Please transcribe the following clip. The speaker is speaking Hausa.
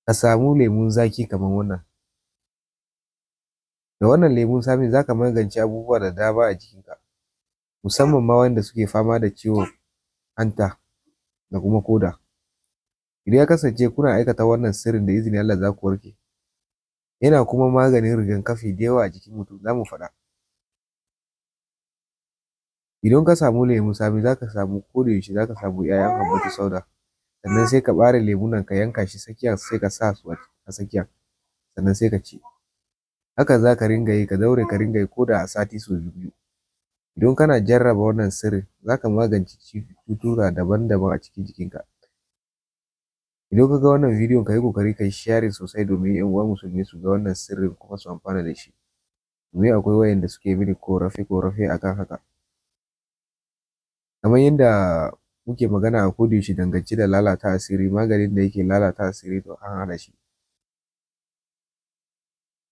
ka samu lemun zaki kamar wannan. Da wannan lemun tsami za ka magance abubuwa da dama a jikinka, musamman ma wanda suke fama da ciwon hanta da kuma koda. Idan ya kasance kuna aikata wannan sirrin da izinin Allah za ku warke. Yana kuma maganin rigakafi da yawa a jikin mutum, za mu faɗa. Idan ka samu lemun tsami za ka samu kodayaushe za ka samu 'ya'yan habbatu sauda. Sannan sai ka ɓare lemun nan ka yanka shi tsakiya sai ka sa su a tsakiya. Sannan sai ka ci. Haka za ka ringa yi, ka daure ka ringa yi ko da a sati sau biyu. Idan kana jarraba wannan sirrin za ka magance cututtuka daban-daban a cikin jikinka. Idan ka ga wannan bidiyon ka yi ƙoƙari ka yi sharing sosai domin 'yan uwa musulmi su ga wannan sirrin kuma su amfana da shi. Domin akwai wayanda suke mini ƙorafe-ƙorafe akan haka. Kamar yadda muke magana a kodayaushe dangance da lalata asiri, maganin da yake lalata asiri to an hana shi.